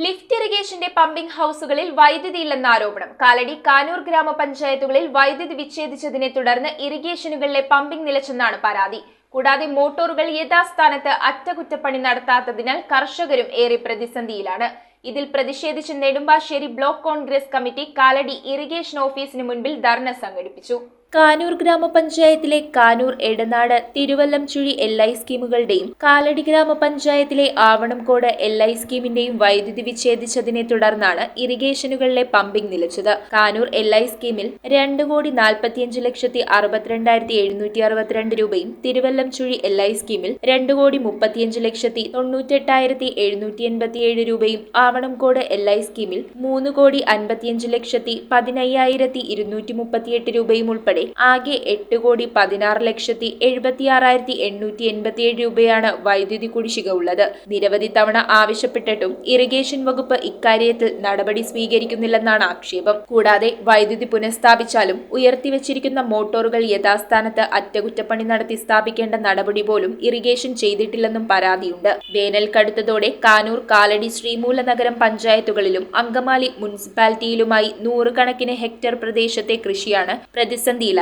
Lift ഇറിഗേഷന്റെ pumping ഹൌസുകളിൽ വൈദ്യുതിയില്ലെന്ന ആരോപണം. കാലടി, കാനൂർ ഗ്രാമപഞ്ചായത്തുകളിൽ വൈദ്യുതി വിച്ഛേദിച്ചതിനെ തുടർന്ന് ഇറിഗേഷനുകളിലെ പമ്പിംഗ് നിലച്ചെന്നാണ് പരാതി. കൂടാതെ മോട്ടോറുകൾ യഥാസ്ഥാനത്ത് അറ്റകുറ്റപ്പണി നടത്താത്തതിനാൽ കർഷകരും ഏറെ പ്രതിസന്ധിയിലാണ്. ഇതിൽ പ്രതിഷേധിച്ച് Nedumbassery block Congress committee Kalady irrigation ഓഫീസിന് മുൻപിൽ ധർണ സംഘടിപ്പിച്ചു. കാനൂർ ഗ്രാമപഞ്ചായത്തിലെ കാനൂർ, എടനാട്, തിരുവല്ലംചുഴി LI സ്കീമുകളുടെയും കാലടി ഗ്രാമപഞ്ചായത്തിലെ ആവണംകോട് LI സ്കീമിന്റെയും വൈദ്യുതി വിച്ഛേദിച്ചതിനെ തുടർന്നാണ് ഇറിഗേഷനുകളിലെ പമ്പിംഗ് നിലച്ചത്. കാനൂർ LI സ്കീമിൽ 2,45,62,762 രൂപയും തിരുവല്ലംചുഴി LI സ്കീമിൽ 2,35,98,787 രൂപയും ആവണംകോട് LI സ്കീമിൽ 3,55,15,238 രൂപയും ഉൾപ്പെടെ ആകെ 8,16,76,887 രൂപയാണ് വൈദ്യുതി കുടിശ്ശിക ഉള്ളത്. നിരവധി തവണ ആവശ്യപ്പെട്ടിട്ടും ഇറിഗേഷൻ വകുപ്പ് ഇക്കാര്യത്തിൽ നടപടി സ്വീകരിക്കുന്നില്ലെന്നാണ് ആക്ഷേപം. കൂടാതെ വൈദ്യുതി പുനഃസ്ഥാപിച്ചാലും ഉയർത്തിവച്ചിരിക്കുന്ന മോട്ടോറുകൾ യഥാസ്ഥാനത്ത് അറ്റകുറ്റപ്പണി നടത്തി സ്ഥാപിക്കേണ്ട നടപടി പോലും ഇറിഗേഷൻ ചെയ്തിട്ടില്ലെന്നും പരാതിയുണ്ട്. വേനൽ കടുത്തതോടെ കാനൂർ, കാലടി, ശ്രീമൂലനഗരം പഞ്ചായത്തുകളിലും അങ്കമാലി മുനിസിപ്പാലിറ്റിയിലുമായി 100 കണക്കിന് ഹെക്ടർ പ്രദേശത്തെ കൃഷിയാണ് പ്രതിസന്ധിയിലായിരിക്കുന്നത്.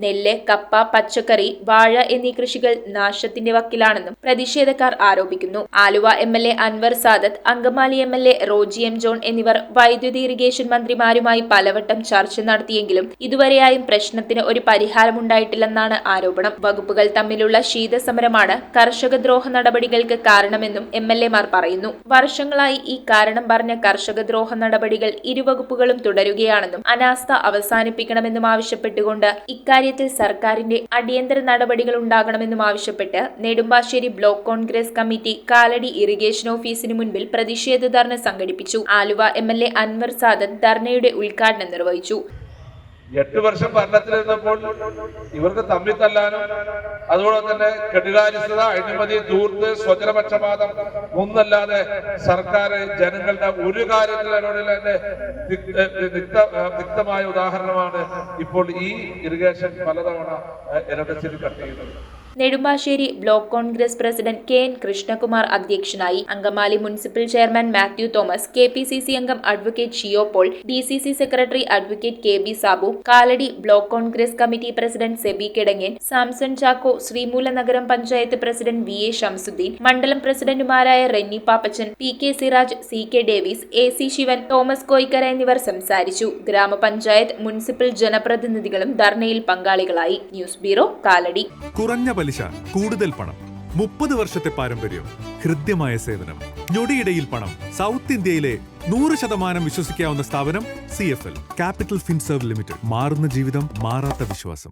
നെല്ല്, കപ്പ, പച്ചക്കറി, വാഴ എന്നീ കൃഷികൾ നാശത്തിന്റെ വക്കിലാണെന്നും പ്രതിഷേധക്കാർ ആരോപിക്കുന്നു. Aluva MLA Anwar Sadath, Angamaly MLA Roji M. John എന്നിവർ വൈദ്യുതി ഇറിഗേഷൻ മന്ത്രിമാരുമായി പലവട്ടം ചർച്ച നടത്തിയെങ്കിലും ഇതുവരെയായും പ്രശ്നത്തിന് ഒരു പരിഹാരമുണ്ടായിട്ടില്ലെന്നാണ് ആരോപണം. വകുപ്പുകൾ തമ്മിലുള്ള ശീതസമരമാണ് കർഷകദ്രോഹ നടപടികൾക്ക് കാരണമെന്നും MLA മാർ പറയുന്നു. വർഷങ്ങളായി ഈ കാരണം പറഞ്ഞ കർഷകദ്രോഹ നടപടികൾ ഇരുവകുപ്പുകളും തുടരുകയാണെന്നും അനാസ്ഥ അവസാനിപ്പിക്കണമെന്നും ആവശ്യപ്പെട്ടുകൊണ്ട് ഇക്കാര്യത്തിൽ സർക്കാരിന്റെ അടിയന്തര നടപടികൾ ഉണ്ടാകണമെന്നും ആവശ്യപ്പെട്ട് Nedumbassery block Congress committee Kalady irrigation ഓഫീസിന് മുൻപിൽ പ്രതിഷേധ ധർണ സംഘടിപ്പിച്ചു. ആലുവ MLA അൻവർ സാദത്ത് ധർണയുടെ ഉദ്ഘാടനം നിർവഹിച്ചു. 8 വർഷം ഭരണത്തിലിരുന്നപ്പോൾ ഇവർക്ക് തമ്മിൽ തല്ലാനും അതുപോലെ തന്നെ കെടുകാര്യസ്ഥത, അഴിമതി, ധൂർത്ത്, സ്വജനപക്ഷപാതം ഒന്നല്ലാതെ സർക്കാർ ജനങ്ങളുടെ ഒരു കാര്യത്തിലെ വ്യക്തമായ ഉദാഹരണമാണ് ഇപ്പോൾ ഈ ഇറിഗേഷൻ പലതവണ ഇരട്ടച്ചിൽ കട്ട് ചെയ്യുന്നത്. Nedumbassery block Congress president KN Krishnakumar അധ്യക്ഷനായി. Angamaly municipal chairman Mathew Thomas, KPCC അംഗം advocate Shiyo Paul, DCC secretary advocate KB Sabu, Kalady block Congress committee president Seby Kidangan, Samson Chacko, Sreemoolanagaram panchayat president VA Shamsudheen, മണ്ഡലം പ്രസിഡന്റുമാരായ Renny Pappachan, PK Siraj, CK Davis, AC Sivan, Thomas Koikkara എന്നിവർ സംസാരിച്ചു. ഗ്രാമപഞ്ചായത്ത്, മുനിസിപ്പൽ ജനപ്രതിനിധികളും ധർണയിൽ പങ്കാളികളായി. News bureau, Kalady. കുറഞ്ഞ പലിശ, കൂടുതൽ പണം, 30 വർഷത്തെ പാരമ്പര്യം, ഹൃദ്യമായ സേവനം, ഞൊടിയിടയിൽ പണം. സൗത്ത് ഇന്ത്യയിലെ 100% വിശ്വസിക്കാവുന്ന സ്ഥാപനം CFL ക്യാപിറ്റൽ ഫിൻസർവ് ലിമിറ്റഡ്. മാറുന്ന ജീവിതം, മാറാത്ത വിശ്വാസം.